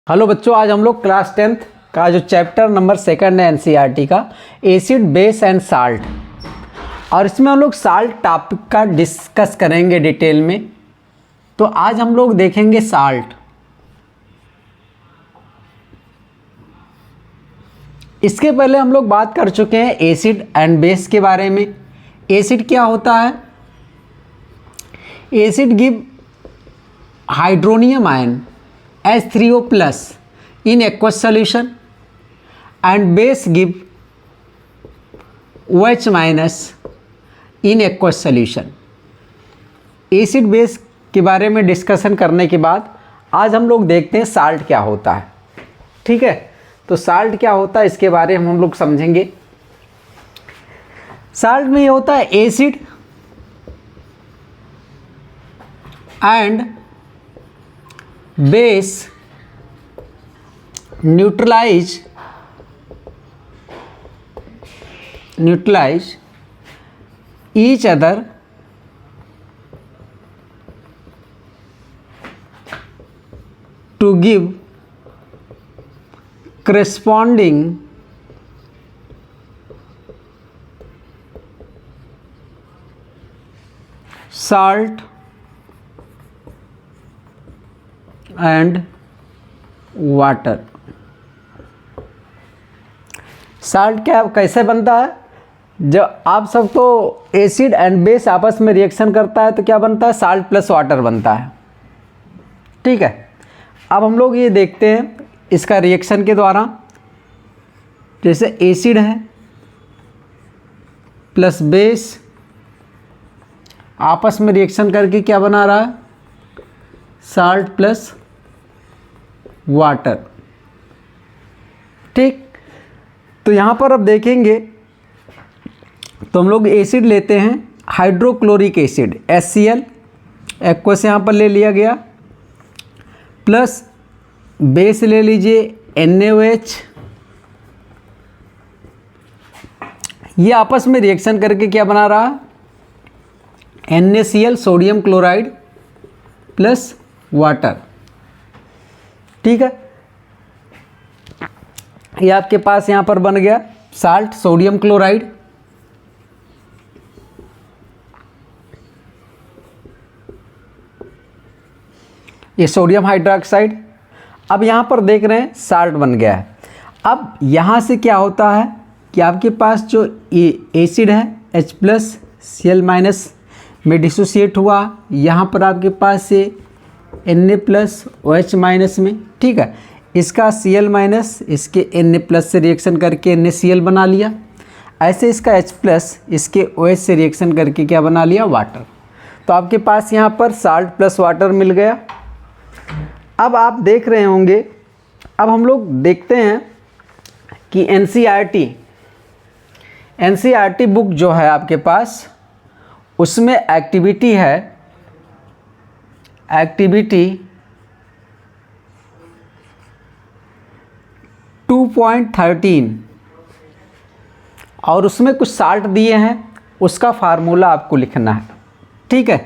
Hello बच्चों, आज हम लोग क्लास 10th का जो चैप्टर नंबर 2 है एनसीईआरटी का एसिड बेस एंड साल्ट, और इसमें हम लोग साल्ट टॉपिक का डिस्कस करेंगे डिटेल में। तो आज हम लोग देखेंगे साल्ट। इसके पहले हम लोग बात कर चुके हैं एसिड एंड बेस के बारे में। एसिड क्या होता है? Acid give hydronium ion H3O plus in aqueous solution and base give OH minus in aqueous solution। Acid base के बारे में डिस्कशन करने के बाद आज हम लोग देखते हैं साल्ट क्या होता है। ठीक है, तो साल्ट क्या होता है इसके बारे में हम लोग समझेंगे। साल्ट में ये होता है acid and base neutralize each other to give corresponding salt and water. Salt क्या कैसे बनता है? जब आप सब तो एसिड एंड बेस आपस में रिएक्शन करता है तो क्या बनता है? साल्ट प्लस वाटर बनता है। ठीक है, अब हम लोग ये देखते हैं इसका रिएक्शन के द्वारा। जैसे एसिड है प्लस बेस आपस में रिएक्शन करके क्या बना रहा है? Salt plus water. ठीक, तो यहाँ पर अब देखेंगे तो हम लोग एसिड लेते हैं हाइड्रोक्लोरिक एसिड HCl, एक्वस यहाँ पर ले लिया गया, प्लस बेस ले लीजिए NaOH। ये आपस में रिएक्शन करके क्या बना रहा है? NaCl sodium chloride plus water. ठीक है, ये आपके पास यहाँ पर बन गया साल्ट सोडियम क्लोराइड। ये सोडियम हाइड्रोक्साइड। अब यहाँ पर देख रहे हैं साल्ट बन गया है। अब यहाँ से क्या होता है कि आपके पास जो एसिड है H+Cl- में डिसोसिएट हुआ, यहाँ पर आपके पास से Na+OH- में। ठीक है, इसका Cl- इसके Na+ से रिएक्शन करके NaCl बना लिया। ऐसे इसका H+ इसके OH से रिएक्शन करके क्या बना लिया? वाटर। तो आपके पास यहाँ पर साल्ट प्लस वाटर मिल गया। अब आप देख रहे होंगे, अब हम लोग देखते हैं कि एनसीईआरटी बुक जो है आपके पास, उसमें एक्टिविटी है, एक्टिविटी 2.13, और उसमें कुछ साल्ट दिए हैं, उसका फार्मूला आपको लिखना है। ठीक है,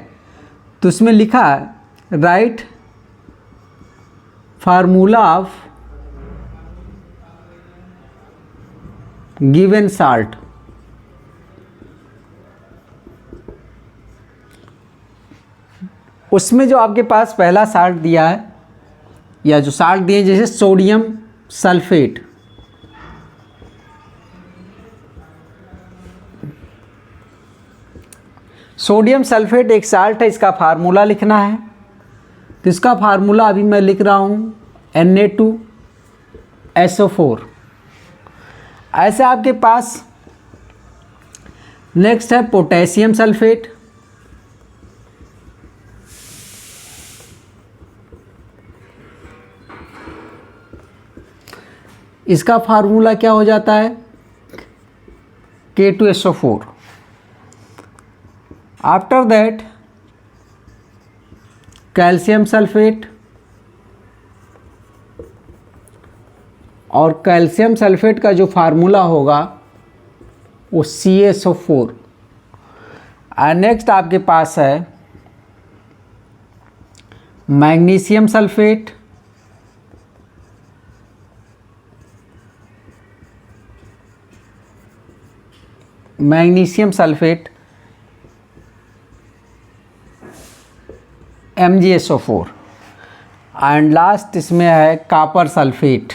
तो उसमें लिखा है right formula of given salt. उसमें जो आपके पास पहला साल्ट दिया है, या जो साल्ट दिए जैसे सोडियम सल्फेट, सोडियम सल्फेट एक साल्ट है, इसका फार्मूला लिखना है। तो इसका फार्मूला अभी मैं लिख रहा हूँ Na2SO4। ऐसे आपके पास नेक्स्ट है पोटेशियम सल्फेट। इसका फार्मूला क्या हो जाता है? K2SO4। After that calcium sulphate, और कैल्शियम सल्फेट का जो फार्मूला होगा वो CaSO4। और नेक्स्ट आपके पास है magnesium sulphate, magnesium sulphate MgSO4 and last इसमें है कॉपर सल्फेट।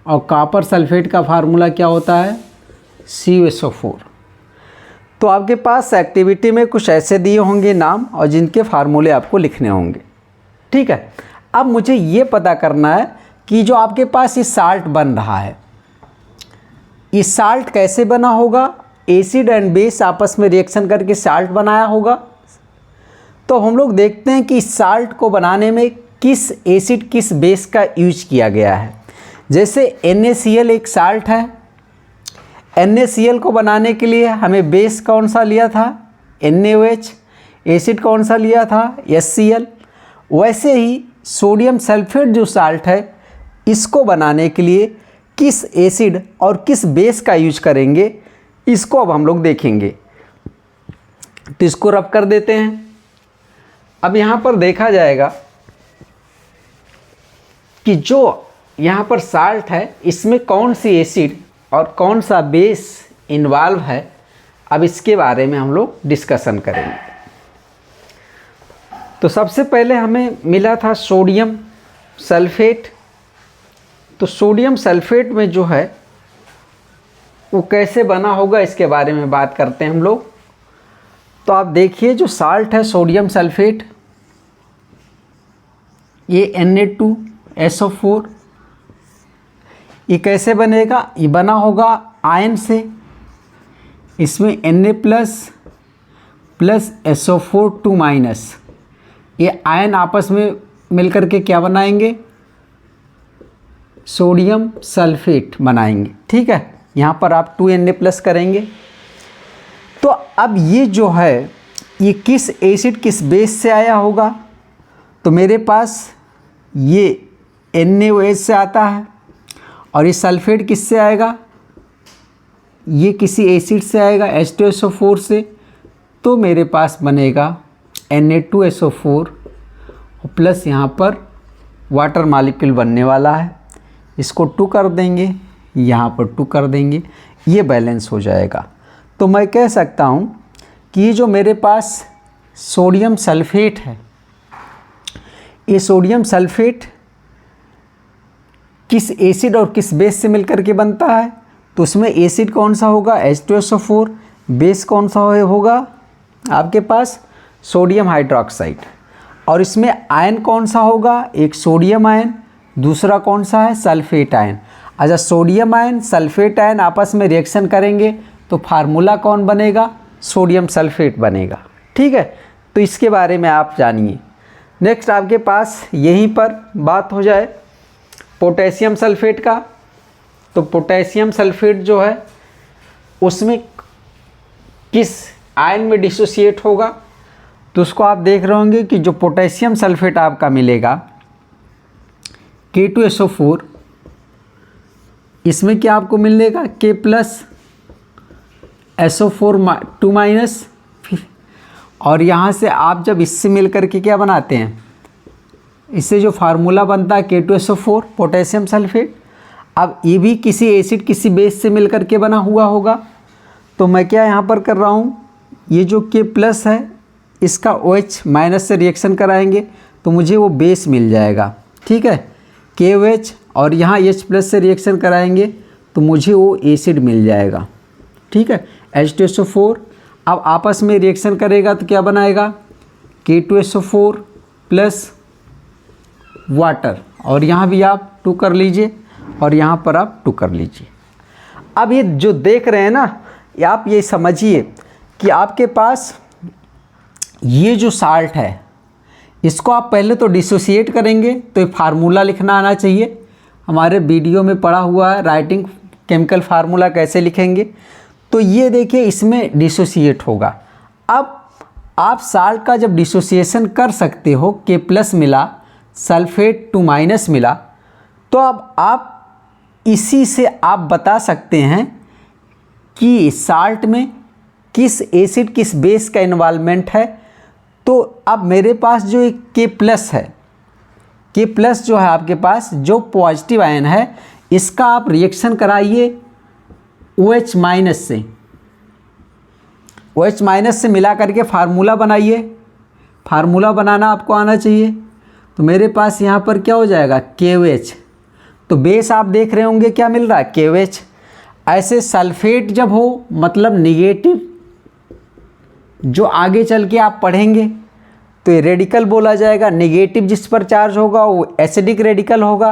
और कॉपर सल्फेट का फार्मूला क्या होता है? CuSO4। तो आपके पास एक्टिविटी में कुछ ऐसे दिए होंगे नाम और जिनके फार्मूले आपको लिखने होंगे। ठीक है, अब मुझे ये पता करना है कि जो आपके पास ये साल्ट बन रहा है, ये साल्ट कैसे बना होगा? एसिड एंड बेस आपस में रिएक्शन करके साल्ट बनाया होगा। तो हम लोग देखते हैं कि इस साल्ट को बनाने में किस एसिड किस बेस का यूज किया गया है। जैसे NaCl एक साल्ट है, NaCl को बनाने के लिए हमें बेस कौन सा लिया था? NaOH। एसिड कौन सा लिया था? HCl। वैसे ही सोडियम सल्फेट जो साल्ट है, इसको बनाने के लिए किस एसिड और किस बेस का यूज करेंगे, इसको अब हम लोग देखेंगे। तो इसको रब कर देते हैं। अब यहाँ पर देखा जाएगा कि जो यहाँ पर साल्ट है, इसमें कौन सी एसिड और कौन सा बेस इन्वॉल्व है, अब इसके बारे में हम लोग डिस्कशन करेंगे। तो सबसे पहले हमें मिला था सोडियम सल्फेट। तो सोडियम सल्फेट में जो है वो कैसे बना होगा, इसके बारे में बात करते हैं हम लोग। तो आप देखिए, जो साल्ट है सोडियम सल्फेट, ये Na2SO4, ये कैसे बनेगा? ये बना होगा आयन से। इसमें Na प्लस SO4 2-, ये आयन आपस में मिलकर के क्या बनाएंगे? सोडियम सल्फेट बनाएंगे। ठीक है, यहाँ पर आप 2Na+ करेंगे। तो अब ये जो है, ये किस एसिड किस बेस से आया होगा? तो मेरे पास ये NaOH से आता है और ये सल्फेट किससे आएगा? ये किसी एसिड से आएगा, H2SO4 से। तो मेरे पास बनेगा Na2SO4 प्लस यहाँ पर वाटर मॉलिक्यूल बनने वाला है। इसको 2 कर देंगे, यहाँ पर 2 कर देंगे, ये बैलेंस हो जाएगा। तो मैं कह सकता हूँ कि ये जो मेरे पास सोडियम सल्फेट है, ये सोडियम सल्फेट किस एसिड और किस बेस से मिलकर के बनता है? तो उसमें एसिड कौन सा होगा? H2SO4। बेस कौन सा होगा आपके पास? Sodium hydroxide. और इसमें आयन कौन सा होगा? एक सोडियम आयन, दूसरा कौन सा है? Sulphate ion. अच्छा, सोडियम आयन सल्फेट आयन आपस में रिएक्शन करेंगे तो फार्मूला कौन बनेगा? सोडियम सल्फेट बनेगा। ठीक है, तो इसके बारे में आप जानिए। नेक्स्ट आपके पास यहीं पर बात हो जाए पोटेशियम सल्फेट का। तो पोटेशियम सल्फेट जो है, उसमें किस आयन में डिसोसिएट होगा? तो उसको आप देख रहे होंगे कि जो पोटेशियम सल्फेट आपका मिलेगा K2SO4, इसमें क्या आपको मिलेगा? K प्लस SO4 2-, और यहाँ से आप जब इससे मिल करके क्या बनाते हैं, इससे जो फार्मूला बनता है K2SO4 पोटेशियम सल्फेट। अब ये भी किसी एसिड किसी बेस से मिल करके बना हुआ होगा। तो मैं क्या यहाँ पर कर रहा हूँ, ये जो K प्लस है इसका OH- से रिएक्शन कराएंगे तो मुझे वो बेस मिल जाएगा। ठीक है, KOH, और यहाँ H+ से रिएक्शन कराएंगे तो मुझे वो एसिड मिल जाएगा। ठीक है, H2SO4 अब आपस में रिएक्शन करेगा तो क्या बनाएगा? K2SO4 प्लस वाटर, और यहाँ भी आप 2 कर लीजिए और यहाँ पर आप 2 कर लीजिए। अब ये जो देख रहे हैं ना, आप ये समझिए कि आपके पास ये जो साल्ट है, इसको आप पहले तो डिसोसिएट करेंगे तो ये फार्मूला लिखना आना चाहिए। हमारे वीडियो में पढ़ा हुआ है राइटिंग केमिकल फार्मूला कैसे लिखेंगे। तो ये देखिए, इसमें डिसोसिएट होगा। अब आप साल्ट का जब डिसोसिएशन कर सकते हो, K+ मिला, सल्फेट 2- मिला, तो अब आप इसी से आप बता सकते हैं कि साल्ट में किस एसिड किस बेस का इन्वॉल्वमेंट है। तो अब मेरे पास जो एक K+ है, के प्लस जो है आपके पास जो पॉजिटिव आयन है इसका आप रिएक्शन कराइए OH माइनस से, OH माइनस से मिला करके फार्मूला बनाइए। फार्मूला बनाना आपको आना चाहिए। तो मेरे पास यहाँ पर क्या हो जाएगा KOH, तो बेस आप देख रहे होंगे क्या मिल रहा है KOH। ऐसे सल्फेट जब हो मतलब निगेटिव, जो आगे चल के आप पढ़ेंगे तो ये रेडिकल बोला जाएगा। निगेटिव जिस पर चार्ज होगा वो एसिडिक रेडिकल होगा।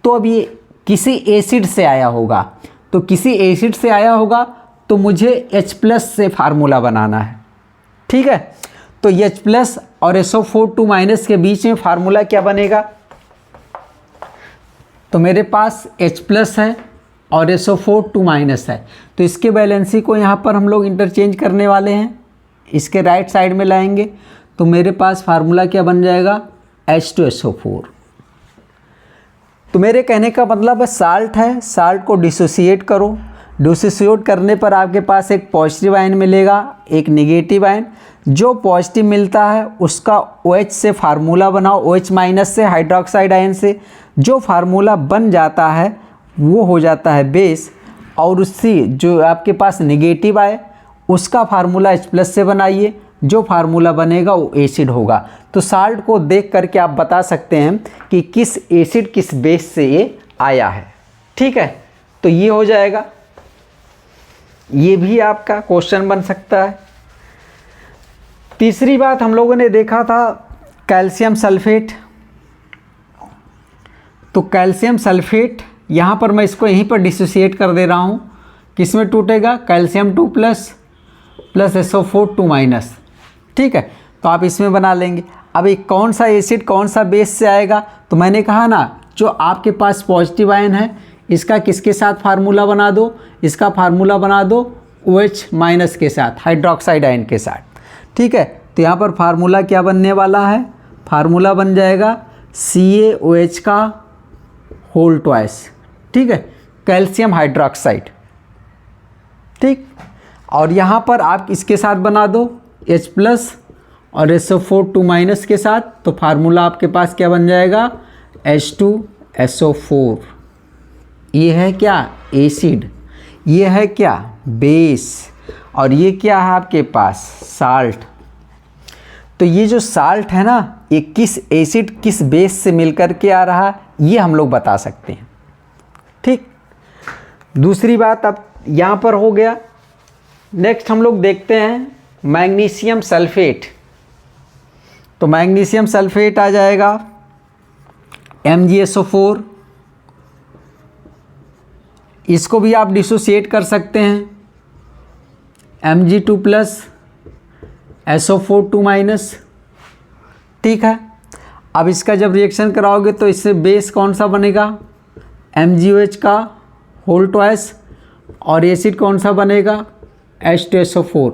तो अब ये किसी एसिड से आया होगा, तो किसी एसिड से आया होगा तो मुझे H+ से फार्मूला बनाना है। ठीक है, तो H+ और SO4 के बीच में फार्मूला क्या बनेगा, तो मेरे पास H+ है और SO4 है, तो इसके बैलेंसी को यहाँ पर हम लोग इंटरचेंज करने वाले हैं, इसके राइट साइड में लाएंगे। तो मेरे पास फार्मूला क्या बन जाएगा H2SO4। तो मेरे कहने का मतलब है साल्ट है, साल्ट को डिसोसिएट करो। डिसोसिएट करने पर आपके पास एक पॉजिटिव आयन मिलेगा, एक निगेटिव आयन। जो पॉजिटिव मिलता है उसका OH से फार्मूला बनाओ, OH- से हाइड्रोक्साइड आयन से। जो फार्मूला बन जाता है वो हो जाता है बेस, और उससे जो आपके पास निगेटिव आए उसका फार्मूला H+ से बनाइए। जो फार्मूला बनेगा वो एसिड होगा। तो साल्ट को देख करके आप बता सकते हैं कि किस एसिड किस बेस से ये आया है। ठीक है, तो ये हो जाएगा, ये भी आपका क्वेश्चन बन सकता है। तीसरी बात हम लोगों ने देखा था कैल्शियम सल्फेट। तो कैल्शियम सल्फेट यहाँ पर मैं इसको यहीं पर डिसोसिएट कर दे रहा हूँ। किस में टूटेगा, कैल्शियम 2+ प्लस SO4 ठीक है, तो आप इसमें बना लेंगे। अब एक कौन सा एसिड कौन सा बेस से आएगा, तो मैंने कहा ना जो आपके पास पॉजिटिव आयन है इसका किसके साथ फार्मूला बना दो, इसका फार्मूला बना दो OH- के साथ, हाइड्रोक्साइड आयन के साथ। ठीक है, तो यहाँ पर फार्मूला क्या बनने वाला है, फार्मूला बन जाएगा CaOH का होल ट्वाइस। ठीक है, कैल्शियम हाइड्रोक्साइड। ठीक, और यहाँ पर आप इसके साथ बना दो H+ और SO4 के साथ, तो फार्मूला आपके पास क्या बन जाएगा H2SO4। ये है क्या एसिड, ये है क्या बेस, और ये क्या है आपके पास साल्ट। तो ये जो साल्ट है ना ये किस एसिड किस बेस से मिलकर के आ रहा है ये हम लोग बता सकते हैं। ठीक, दूसरी बात अब यहाँ पर हो गया। नेक्स्ट हम लोग देखते हैं मैग्नीशियम सल्फेट। तो मैग्नीशियम सल्फेट आ जाएगा MgSO4। इसको भी आप डिसोसिएट कर सकते हैं Mg2+ SO4 ठीक है, अब इसका जब रिएक्शन कराओगे तो इससे बेस कौन सा बनेगा MgOH का होल ट्वाइस, और एसिड कौन सा बनेगा H2SO4।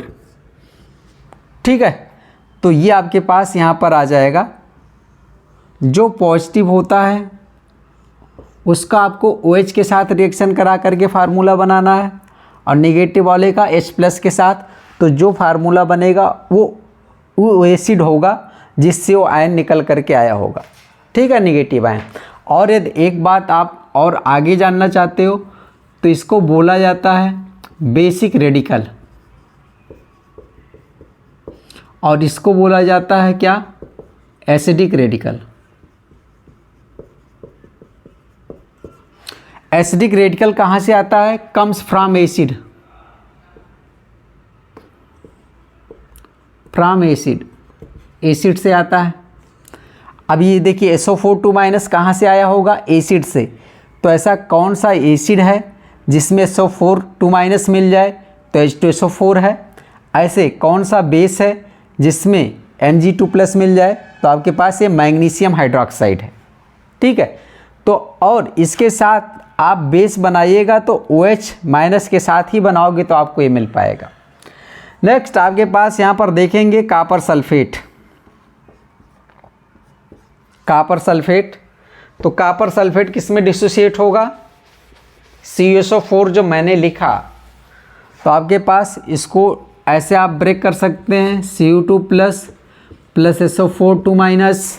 ठीक है, तो ये आपके पास यहाँ पर आ जाएगा। जो पॉजिटिव होता है उसका आपको OH के साथ रिएक्शन करा करके फार्मूला बनाना है, और निगेटिव वाले का H+ के साथ। तो जो फार्मूला बनेगा वो एसिड होगा जिससे वो आयन निकल करके आया होगा। ठीक है, निगेटिव आयन। और यदि एक बात आप और आगे जानना चाहते हो तो इसको बोला जाता है बेसिक रेडिकल, और इसको बोला जाता है क्या एसिडिक रेडिकल। एसिडिक रेडिकल कहाँ से आता है, comes from acid, from acid, acid से आता है। अब ये देखिए SO4 कहाँ से आया होगा, एसिड से। तो ऐसा कौन सा एसिड है जिसमें SO4 मिल जाए, तो H2SO4 है। ऐसे कौन सा बेस है जिसमें Mg2+ मिल जाए, तो आपके पास ये मैग्नीशियम हाइड्रोक्साइड है। ठीक है, तो और इसके साथ आप बेस बनाइएगा तो OH- के साथ ही बनाओगे तो आपको ये मिल पाएगा। नेक्स्ट आपके पास यहाँ पर देखेंगे कॉपर सल्फेट। कॉपर सल्फेट, तो कॉपर सल्फेट किस में डिसोसिएट होगा, CuSO4 जो मैंने लिखा, तो आपके पास इसको ऐसे आप ब्रेक कर सकते हैं Cu2+ प्लस SO4 2-।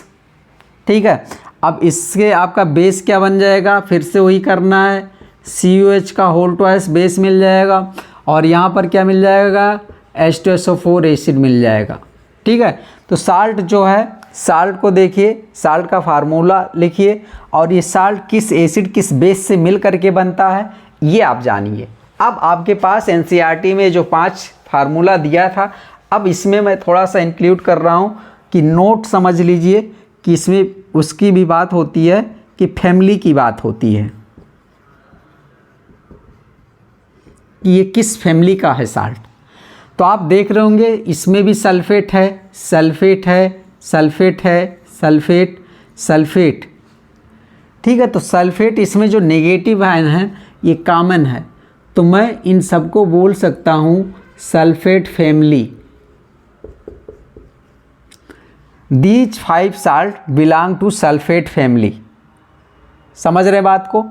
ठीक है, अब इसके आपका बेस क्या बन जाएगा, फिर से वही करना है, COH का होल ट्वाइस बेस मिल जाएगा और यहाँ पर क्या मिल जाएगा, H2SO4 एसिड मिल जाएगा। ठीक है, तो साल्ट जो है, साल्ट को देखिए, साल्ट का फार्मूला लिखिए और ये साल्ट किस एसिड किस बेस से मिल करके बनता है ये आप जानिए। अब आपके पास NCERT में जो 5 फार्मूला दिया था, अब इसमें मैं थोड़ा सा इंक्लूड कर रहा हूँ कि नोट समझ लीजिए कि इसमें उसकी भी बात होती है कि फैमिली की बात होती है कि ये किस फैमिली का है साल्ट। तो आप देख रहे होंगे इसमें भी सल्फेट है, सल्फेट है, सल्फेट है, सल्फेट, सल्फेट। ठीक है, तो सल्फेट इसमें जो नेगेटिव आयन है ये कॉमन है, तो मैं इन सबको बोल सकता हूँ sulphate family. These 5 salt belong to sulphate family. समझ रहे बात को?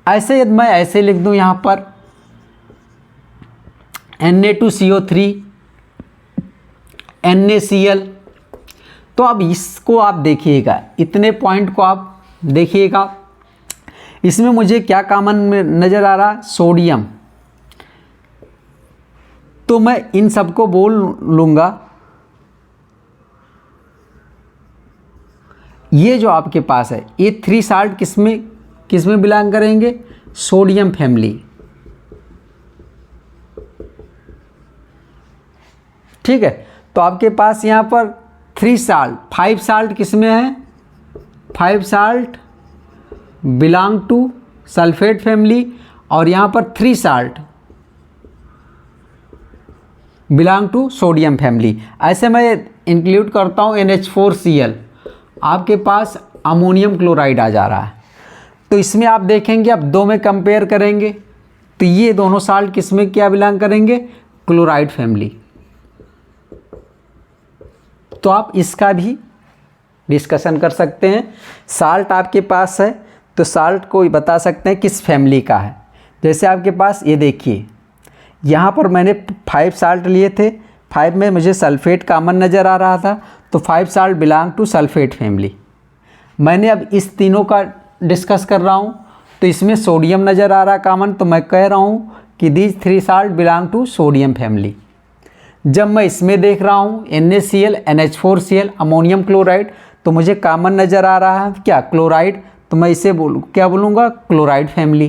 ऐसे यदि मैं ऐसे लिख दूं यहाँ पर Na2CO3 NaCl, तो अब इसको आप देखिएगा, इतने पॉइंट को आप देखिएगा, इसमें मुझे क्या कॉमन नज़र आ रहा, सोडियम। तो मैं इन सबको बोल लूँगा, ये जो आपके पास है ये 3 साल्ट किसमें बिलोंग करेंगे, सोडियम फैमिली। ठीक है, तो आपके पास यहाँ पर 3 साल्ट, 5 साल्ट किसमें है, 5 salt belong to sulphate family और यहाँ पर 3 salt belong to sodium family. ऐसे मैं इंक्लूड करता हूँ NH4Cl, आपके पास अमोनियम क्लोराइड आ जा रहा है। तो इसमें आप देखेंगे, अब 2 में कंपेयर करेंगे तो ये दोनों साल्ट किसमें क्या बिलोंग करेंगे, क्लोराइड फैमिली। तो आप इसका भी डिस्कशन कर सकते हैं। साल्ट आपके पास है तो साल्ट को बता सकते हैं किस फैमिली का है। जैसे आपके पास ये देखिए, यहाँ पर मैंने 5 साल्ट लिए थे, 5 में मुझे सल्फेट कॉमन नज़र आ रहा था, तो 5 salt belong to sulphate family. मैंने अब इस तीनों का डिस्कस कर रहा हूँ, तो इसमें सोडियम नज़र आ रहा कॉमन, तो मैं कह रहा हूँ कि these 3 salt belong to sodium family. जब मैं इसमें देख रहा हूँ NaCl NH4Cl अमोनियम क्लोराइड, तो मुझे कॉमन नज़र आ रहा है क्या, क्लोराइड, तो मैं इसे क्या बोलूँगा, क्लोराइड फैमिली।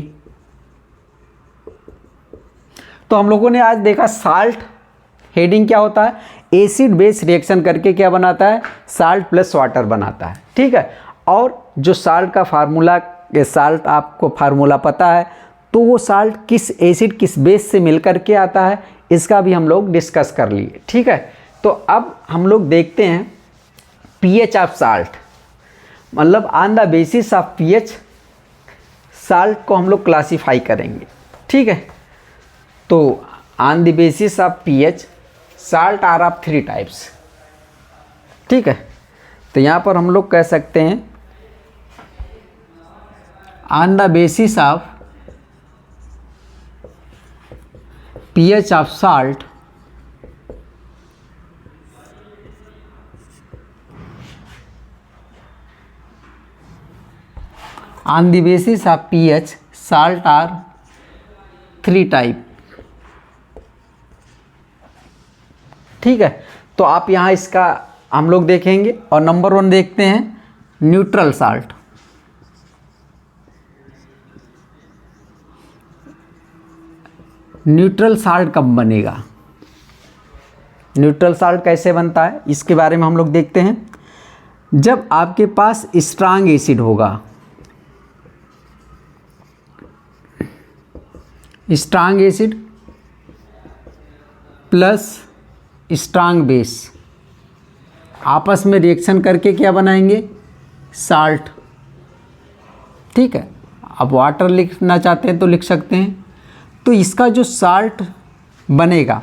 तो हम लोगों ने आज देखा साल्ट हेडिंग क्या होता है, एसिड बेस रिएक्शन करके क्या बनाता है, साल्ट प्लस वाटर बनाता है। ठीक है, और जो साल्ट का फार्मूला, साल्ट आपको फार्मूला पता है, तो वो साल्ट किस एसिड किस बेस से मिल कर के आता है, इसका भी हम लोग डिस्कस कर लिए। ठीक है, तो अब हम लोग देखते हैं pH ऑफ साल्ट, मतलब on the basis of pH salt को हम लोग क्लासीफाई करेंगे। ठीक है, तो on the basis of pH salt are of 3 types. ठीक है, तो यहाँ पर हम लोग कह सकते हैं on the basis of pH of salt on the basis of pH salt are 3 type। ठीक है, तो आप यहाँ इसका हम लोग देखेंगे और नंबर 1 देखते हैं न्यूट्रल साल्ट। न्यूट्रल साल्ट कब बनेगा, न्यूट्रल साल्ट कैसे बनता है, इसके बारे में हम लोग देखते हैं। जब आपके पास स्ट्रांग एसिड होगा, strong acid plus strong base आपस में रिएक्शन करके क्या बनाएंगे, साल्ट। ठीक है, अब वाटर लिखना चाहते हैं तो लिख सकते हैं। तो इसका जो साल्ट बनेगा,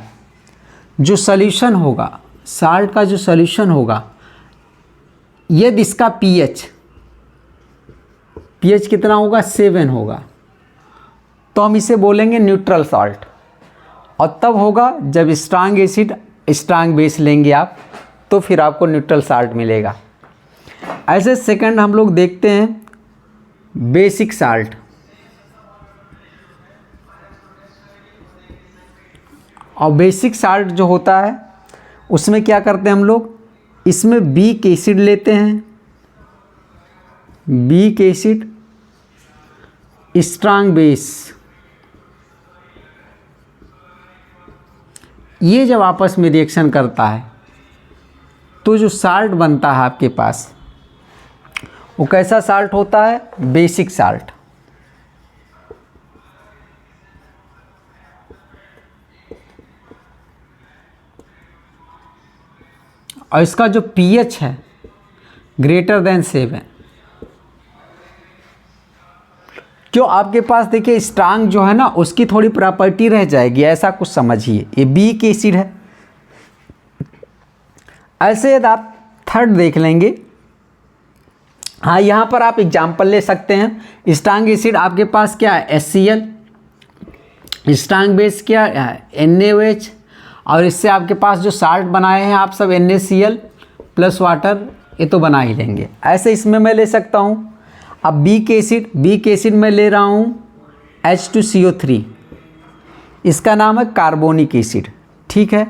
जो सॉल्यूशन होगा, साल्ट का जो सॉल्यूशन होगा, यदि इसका pH कितना होगा, 7 होगा, तो हम इसे बोलेंगे न्यूट्रल साल्ट। और तब होगा जब स्ट्रांग एसिड स्ट्रांग बेस लेंगे आप, तो फिर आपको न्यूट्रल साल्ट मिलेगा। ऐसे सेकंड हम लोग देखते हैं बेसिक साल्ट। और बेसिक साल्ट जो होता है उसमें क्या करते हैं हम लोग, इसमें बीक एसिड लेते हैं, बीक एसिड स्ट्रांग बेस, ये जब आपस में रिएक्शन करता है तो जो साल्ट बनता है आपके पास वो कैसा साल्ट होता है, बेसिक साल्ट। और इसका जो पीएच है ग्रेटर देन 7। जो आपके पास देखिए स्ट्रांग जो है ना उसकी थोड़ी प्रॉपर्टी रह जाएगी, ऐसा कुछ समझिए। ये बीक एसिड है। ऐसे यदि आप थर्ड देख लेंगे, हाँ यहाँ पर आप एग्जाम्पल ले सकते हैं। स्ट्रांग एसिड आपके पास क्या है, HCl, स्ट्रांग बेस क्या है, NaOH, और इससे आपके पास जो साल्ट बनाए हैं आप सब NaCl प्लस वाटर, ये तो बना ही लेंगे। ऐसे इसमें मैं ले सकता हूँ। अब बीक एसिड मैं ले रहा हूँ H2CO3, इसका नाम है कार्बोनिक एसिड, ठीक है।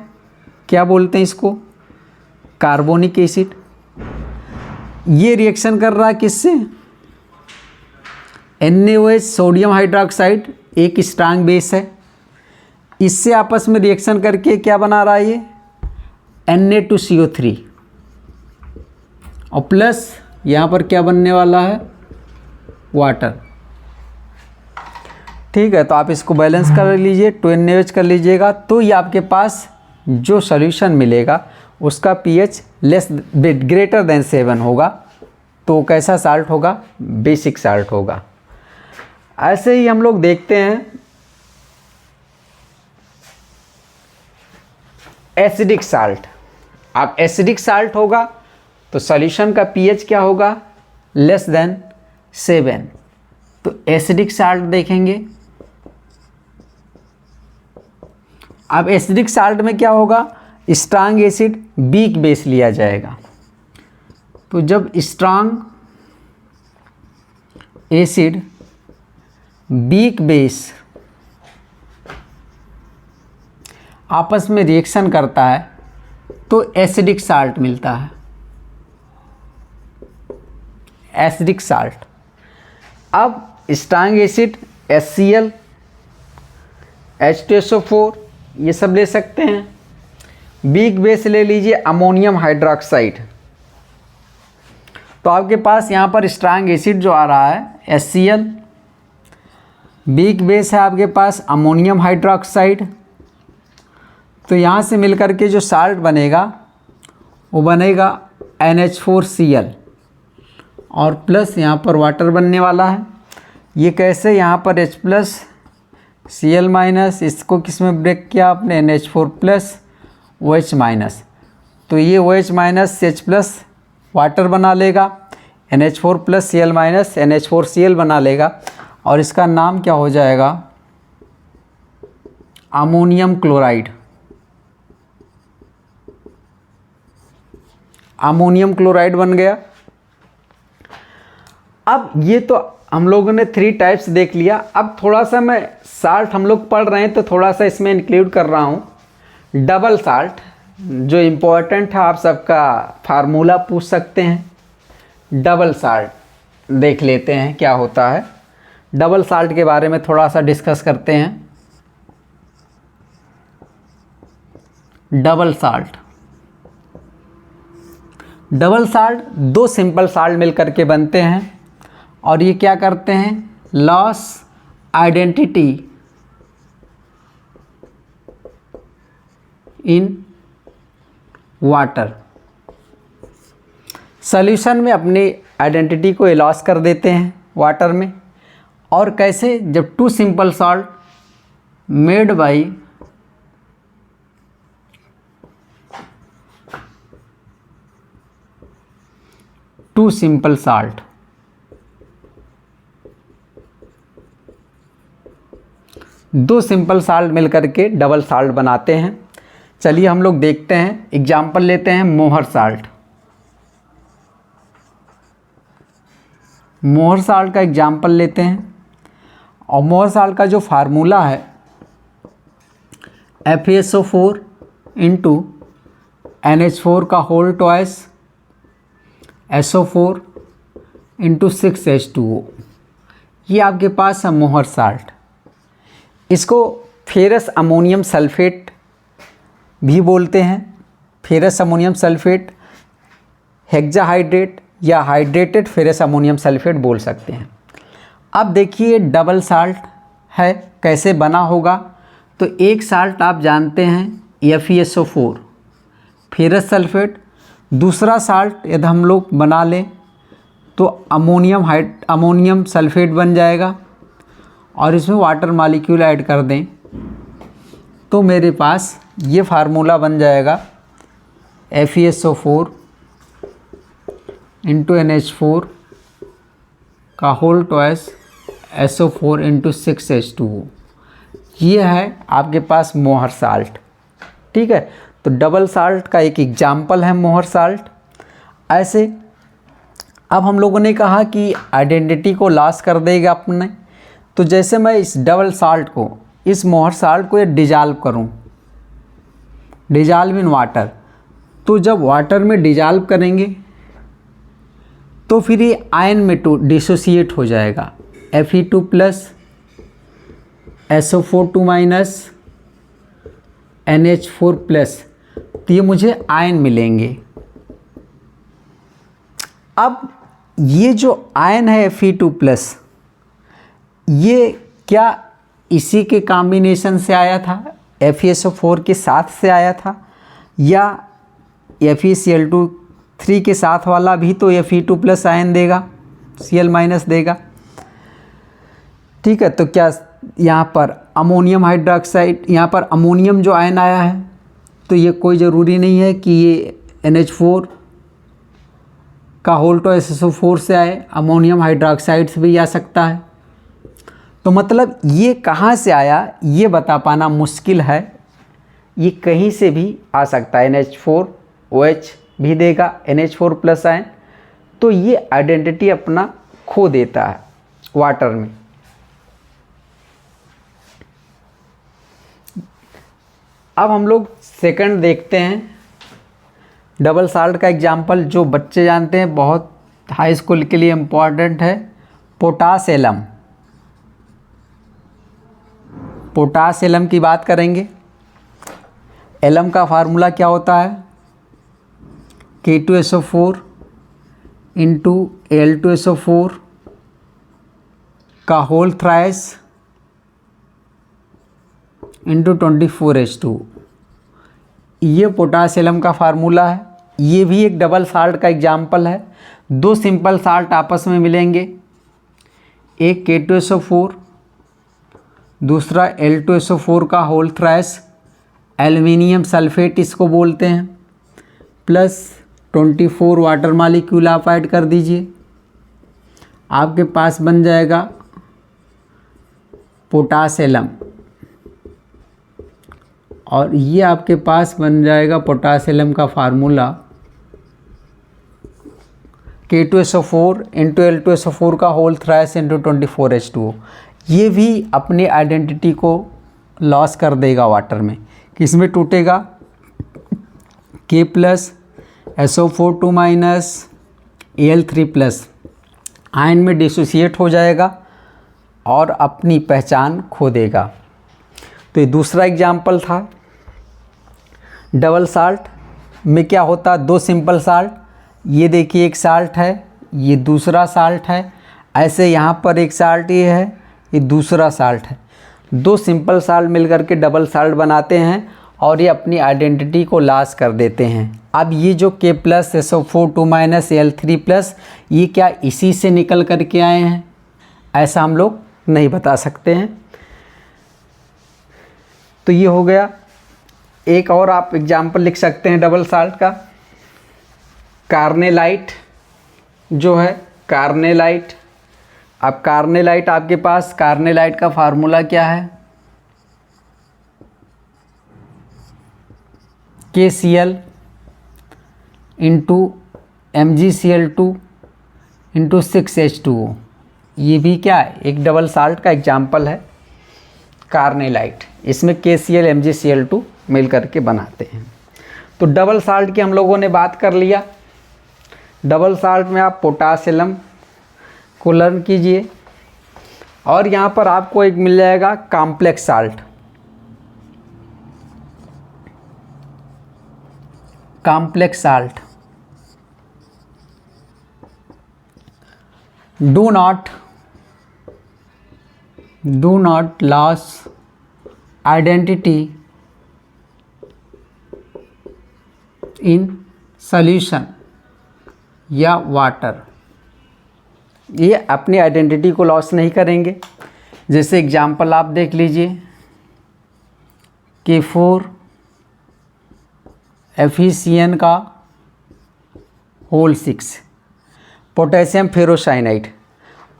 क्या बोलते हैं इसको, कार्बोनिक एसिड। ये रिएक्शन कर रहा है किससे, NaOH सोडियम हाइड्रोक्साइड, एक स्ट्रांग बेस है, इससे आपस में रिएक्शन करके क्या बना रहा है ये Na2CO3, और प्लस यहाँ पर क्या बनने वाला है, वाटर, ठीक है। तो आप इसको बैलेंस कर लीजिए, 2NaOH कर लीजिएगा, तो ये आपके पास जो सॉल्यूशन मिलेगा उसका पीएच ग्रेटर देन 7 होगा। तो कैसा साल्ट होगा, बेसिक साल्ट होगा। ऐसे ही हम लोग देखते हैं एसिडिक साल्ट। आप एसिडिक साल्ट होगा तो सॉल्यूशन का पीएच क्या होगा, लेस देन 7। तो एसिडिक साल्ट देखेंगे। अब एसिडिक साल्ट में क्या होगा, स्ट्रांग एसिड बीक बेस लिया जाएगा। तो जब स्ट्रांग एसिड बीक बेस आपस में रिएक्शन करता है तो एसिडिक साल्ट मिलता है, एसिडिक साल्ट। अब स्ट्रांग एसिड HCl, H2SO4 ये सब ले सकते हैं। बीक बेस ले लीजिए अमोनियम हाइड्रोक्साइड। तो आपके पास यहाँ पर स्ट्रांग एसिड जो आ रहा है HCl, बीक बेस है आपके पास अमोनियम हाइड्रोक्साइड। तो यहाँ से मिलकर के जो साल्ट बनेगा वो बनेगा NH4Cl, और प्लस यहाँ पर वाटर बनने वाला है। ये कैसे, यहाँ पर H प्लस Cl माइनस, इसको किस में ब्रेक किया आपने, NH4 प्लस OH माइनस। तो ये OH minus H plus water बना लेगा, NH4 plus Cl minus NH4Cl बना लेगा, और इसका नाम क्या हो जाएगा, अमोनियम क्लोराइड। अमोनियम क्लोराइड बन गया। अब ये तो हम लोगों ने 3 टाइप्स देख लिया। अब थोड़ा सा मैं साल्ट हम लोग पढ़ रहे हैं तो थोड़ा सा इसमें इंक्लूड कर रहा हूँ डबल साल्ट, जो इम्पोर्टेंट है। आप सबका फार्मूला पूछ सकते हैं। डबल साल्ट देख लेते हैं क्या होता है। डबल साल्ट के बारे में थोड़ा सा डिस्कस करते हैं। Double salt, double salt 2 simple salt मिलकर के बनते हैं, और ये क्या करते हैं, loss identity in water. Solution में अपनी आइडेंटिटी को लॉस कर देते हैं वाटर में। और कैसे, जब 2 simple salt made by two simple salt, दो सिंपल साल्ट मिलकर के डबल साल्ट बनाते हैं। चलिए हम लोग देखते हैं, एग्जाम्पल लेते हैं मोहर साल्ट। मोहर साल्ट का एग्जाम्पल लेते हैं, और मोहर साल्ट का जो फार्मूला है FeSO4 इंटू NH4 का whole twice SO4 into 6H2O, ये आपके पास है मोहर साल्ट। इसको फेरस अमोनियम सल्फेट भी बोलते हैं, फेरस अमोनियम सल्फेट, हेक्साहाइड्रेट या हाइड्रेटेड फेरस अमोनियम सल्फेट बोल सकते हैं। अब देखिए डबल साल्ट है, कैसे बना होगा। तो एक साल्ट आप जानते हैं FeSO4 फेरस सल्फेट, दूसरा साल्ट यदि हम लोग बना लें तो अमोनियम सल्फेट बन जाएगा, और इसमें वाटर मॉलिक्यूल ऐड कर दें तो मेरे पास ये फार्मूला बन जाएगा FeSO4 इंटू NH4 का whole twice SO4 into 6H2O, ये है आपके पास मोहर साल्ट। ठीक है, तो डबल साल्ट का एक एग्जाम्पल है मोहर साल्ट। ऐसे अब हम लोगों ने कहा कि आइडेंटिटी को लॉस कर देगा अपने, तो जैसे मैं इस डबल साल्ट को, इस मोहर साल्ट को ये डिजॉल्व करूं, डिजॉल्व इन वाटर, तो जब वाटर में डिजॉल्व करेंगे तो फिर ये आयन में डिसोसिएट हो जाएगा, Fe2 plus SO4 minus NH4 plus, तो ये मुझे आयन मिलेंगे। अब ये जो आयन है Fe2 प्लस, ये क्या इसी के कॉम्बिनेशन से आया था, FeSO4 के साथ से आया था, या FeCl3 के साथ वाला भी तो Fe2 प्लस आयन देगा, Cl माइनस देगा। ठीक है, तो क्या यहाँ पर अमोनियम हाइड्रोक्साइड, यहाँ पर अमोनियम जो आयन आया है, तो ये कोई ज़रूरी नहीं है कि ये NH4 का होल ट्वाइस SO4 से आए, अमोनियम हाइड्रोक्साइड से भी आ सकता है। तो मतलब ये कहाँ से आया ये बता पाना मुश्किल है, ये कहीं से भी आ सकता है। NH4OH भी देगा, NH4 प्लस आयन, तो ये आइडेंटिटी अपना खो देता है वाटर में। अब हम लोग सेकंड देखते हैं, डबल साल्ट का एग्जाम्पल जो बच्चे जानते हैं, बहुत हाई स्कूल के लिए इम्पॉर्टेंट है, पोटास एलम। पोटास एलम की बात करेंगे। एलम का फार्मूला क्या होता है, K2SO4 इंटू Al2SO4 का होल थ्राइस इंटू 24H2, ये पोटासियम का फार्मूला है। ये भी एक डबल साल्ट का एग्जाम्पल है। दो सिंपल साल्ट आपस में मिलेंगे, एक K2SO4, दूसरा Al2SO4 का होल थ्राइस, एल्युमिनियम सल्फेट इसको बोलते हैं, प्लस 24 वाटर मॉलिक्यूल आप ऐड कर दीजिए, आपके पास बन जाएगा पोटासियम, और ये आपके पास बन जाएगा पोटासियम का फार्मूला K2SO4 इंटू Al2SO4 का होल थ्राइस इंटू 24H2O। ये भी अपनी आइडेंटिटी को लॉस कर देगा वाटर में। किस में टूटेगा, K plus SO4 2 minus Al3 plus, ion में डिसोसिएट हो जाएगा और अपनी पहचान खो देगा। तो ये दूसरा एग्जाम्पल था। डबल साल्ट में क्या होता, दो सिंपल साल्ट, ये देखिए एक साल्ट है, ये दूसरा साल्ट है, ऐसे यहाँ पर एक साल्ट ये है, ये दूसरा साल्ट है, दो सिंपल साल्ट मिलकर के डबल साल्ट बनाते हैं और ये अपनी आइडेंटिटी को लॉस कर देते हैं। अब ये जो K plus SO4 2 minus Al3 plus, ये क्या इसी से निकल कर के आए हैं, ऐसा हम लोग नहीं बता सकते हैं। तो ये हो गया। एक और आप एग्जाम्पल लिख सकते हैं डबल साल्ट का, कार्नेलाइट जो है, कार्नेलाइट। अब कार्नेलाइट आपके पास, कार्नेलाइट का फार्मूला क्या है, KCl into MgCl2 into 6H2O। ये भी क्या है, एक डबल साल्ट का एग्जाम्पल है, कार्नेलाइट। इसमें KCl MgCl2 मिल करके बनाते हैं। तो डबल साल्ट की हम लोगों ने बात कर लिया। डबल साल्ट में आप पोटासियम को लर्न कीजिए, और यहाँ पर आपको एक मिल जाएगा complex salt. Complex salt, do not loss identity in solution या वाटर। ये अपनी आइडेंटिटी को लॉस नहीं करेंगे। जैसे एग्जाम्पल आप देख लीजिए, K4 FeCN का होल 6, पोटेशियम फेरोसाइनाइड।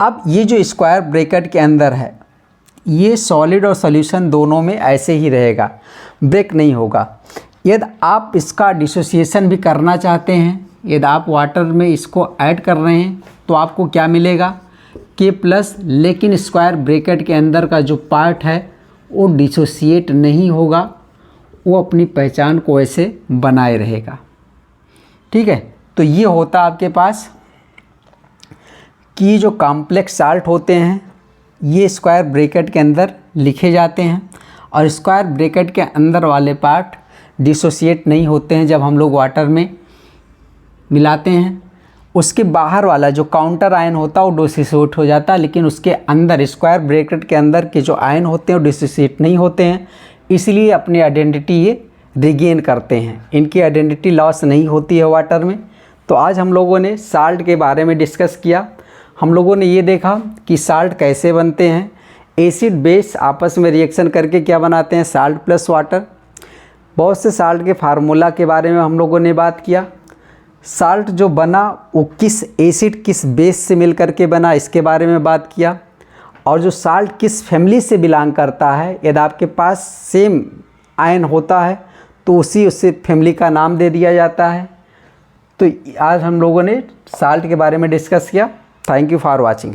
अब ये जो स्क्वायर ब्रैकेट के अंदर है, ये सॉलिड और सॉल्यूशन दोनों में ऐसे ही रहेगा, ब्रेक नहीं होगा। यदि आप इसका डिसोसिएशन भी करना चाहते हैं, यदि आप वाटर में इसको ऐड कर रहे हैं, तो आपको क्या मिलेगा, K+, लेकिन स्क्वायर ब्रैकेट के अंदर का जो पार्ट है वो डिसोसिएट नहीं होगा, वो अपनी पहचान को ऐसे बनाए रहेगा। ठीक है, तो ये होता आपके पास कि जो कॉम्प्लेक्स साल्ट होते हैं ये स्क्वायर ब्रैकेट के अंदर लिखे जाते हैं, और स्क्वायर ब्रैकेट के अंदर वाले पार्ट डिसोसिएट नहीं होते हैं जब हम लोग वाटर में मिलाते हैं। उसके बाहर वाला जो काउंटर आयन होता है वो डिसोसिएट हो जाता है, लेकिन उसके अंदर स्क्वायर ब्रैकेट के अंदर के जो आयन होते हैं वो डिसोसिएट नहीं होते हैं, इसलिए अपनी आइडेंटिटी ये रिगेन करते हैं। इनकी आइडेंटिटी लॉस नहीं होती है वाटर में। तो आज हम लोगों ने साल्ट के बारे में डिस्कस किया। हम लोगों ने ये देखा कि साल्ट कैसे बनते हैं, एसिड बेस आपस में रिएक्शन करके क्या बनाते हैं, साल्ट प्लस वाटर। बहुत से साल्ट के फार्मूला के बारे में हम लोगों ने बात किया। साल्ट जो बना वो किस एसिड किस बेस से मिल करके बना, इसके बारे में बात किया। और जो साल्ट किस फैमिली से बिलोंग करता है, यदि आपके पास सेम आयन होता है तो उससे फैमिली का नाम दे दिया जाता है। तो आज हम लोगों ने साल्ट के बारे में डिस्कस किया। Thank you for watching.